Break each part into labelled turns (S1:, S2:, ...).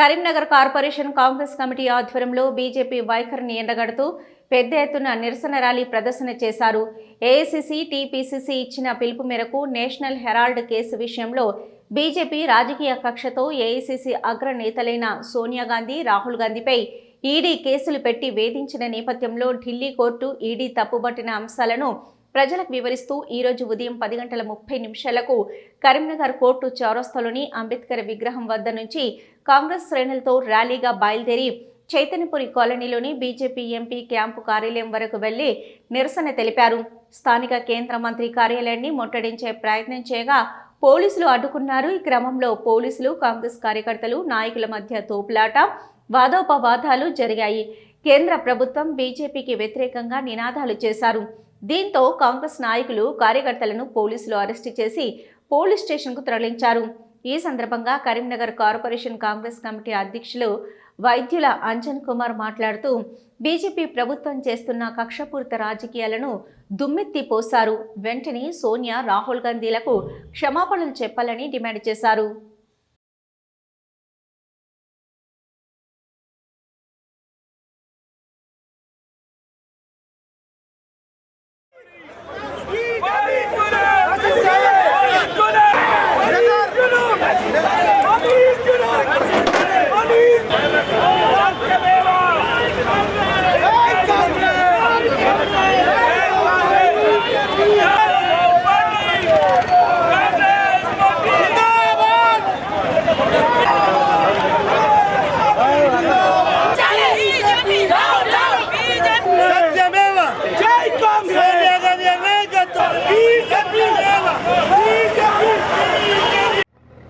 S1: Karimnagar corporation Congress committee ఆధ్వర్యంలో BJP వైఖరిని ఎండగడుతూ పెద్ద ఎత్తున నిరసన ర్యాలీ ప్రదర్శన చేశారు. ఏఐసీసీ, టీపీసీసీ ఇచ్చిన పిలుపు మేరకు నేషనల్ హెరాల్డ్ కేసు విషయంలో బీజేపీ రాజకీయ కక్షతో ఏఐసీసీ అగ్రనేతలైన సోనియా గాంధీ, రాహుల్ గాంధీపై ఈడీ కేసులు పెట్టి వేధించిన నేపథ్యంలో ఢిల్లీ కోర్టు ఈడీ తప్పుబట్టిన అంశాలను ప్రజలకు వివరిస్తూ ఈరోజు ఉదయం 10:30 కరీంనగర్ కోర్టు చౌరస్తాలోని అంబేద్కర్ విగ్రహం వద్ద నుంచి కాంగ్రెస్ శ్రేణులతో ర్యాలీగా బయలుదేరి చైతన్యపురి కాలనీలోని బీజేపీ ఎంపీ క్యాంపు కార్యాలయం వరకు వెళ్లి నిరసన తెలిపారు. స్థానిక కేంద్ర మంత్రి కార్యాలయాన్ని ముట్టడించే ప్రయత్నం చేయగా పోలీసులు అడ్డుకున్నారు. ఈ క్రమంలో పోలీసులు, కాంగ్రెస్ కార్యకర్తలు, నాయకుల మధ్య తోపులాట, వాదోపవాదాలు జరిగాయి. కేంద్ర ప్రభుత్వం బీజేపీకి వ్యతిరేకంగా నినాదాలు చేశారు. దీంతో కాంగ్రెస్ నాయకులు, కార్యకర్తలను పోలీసులు అరెస్టు చేసి పోలీస్ స్టేషన్కు తరలించారు. ఈ సందర్భంగా కరీంనగర్ కార్పొరేషన్ కాంగ్రెస్ కమిటీ అధ్యక్షులు వైద్యుల అంజన్ కుమార్ మాట్లాడుతూ బీజేపీ ప్రభుత్వం చేస్తున్న కక్షపూరిత రాజకీయాలను దుమ్మెత్తి పోశారు. వెంటనే సోనియా, రాహుల్ గాంధీలకు క్షమాపణలు చెప్పాలని డిమాండ్ చేశారు.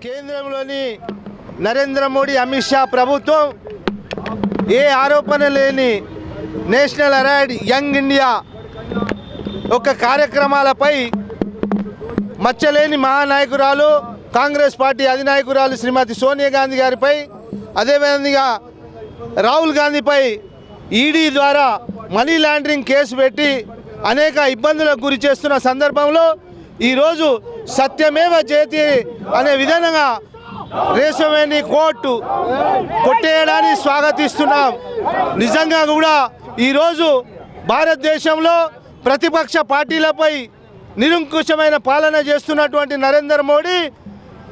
S2: కేంద్రంలోని నరేంద్ర మోడీ, అమిత్ షా ప్రభుత్వం ఏ ఆరోపణ లేని నేషనల్ హెరాల్డ్ యంగ్ ఇండియా ఒక కార్యక్రమాలపై మచ్చలేని మహానాయకురాలు, కాంగ్రెస్ పార్టీ అధినాయకురాలు శ్రీమతి సోనియా గాంధీ గారిపై, అదేవిధంగా రాహుల్ గాంధీపై ఈడీ ద్వారా మనీ లాండరింగ్ కేసు పెట్టి అనేక ఇబ్బందులకు గురి చేస్తున్న సందర్భంలో ఈరోజు సత్యమేవ జయతే అనే విధంగా రేసమేని కోర్టు కొట్టేయడాన్ని స్వాగతిస్తున్నాం. నిజంగా కూడా ఈరోజు భారతదేశంలో ప్రతిపక్ష పార్టీలపై నిరంకుశమైన పాలన చేస్తున్నటువంటి నరేంద్ర మోడీ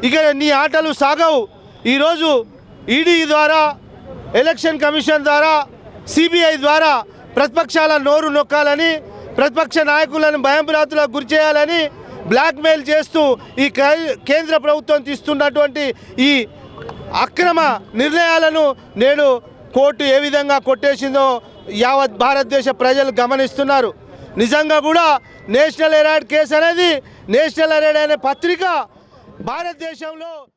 S2: ఇక నీ ఆటలు సాగవు. ఈరోజు ఈడీ ద్వారా, ఎలక్షన్ కమిషన్ ద్వారా, సిబిఐ ద్వారా ప్రతిపక్షాల నోరు నొక్కాలని, ప్రతిపక్ష నాయకులను భయంభ్రాంతులకు గురి చేయాలని బ్లాక్మెయిల్ చేస్తూ ఈ కేంద్ర ప్రభుత్వం తీసుకున్నటువంటి ఈ అక్రమ నిర్ణయాలను నేడు కోర్టు ఏ విధంగా కొట్టేసిందో యావత్ భారతదేశ ప్రజలు గమనిస్తున్నారు. నిజంగా కూడా నేషనల్ హెరాల్డ్ కేసు అనేది, నేషనల్ హెరాల్డ్ అనే పత్రిక భారతదేశంలో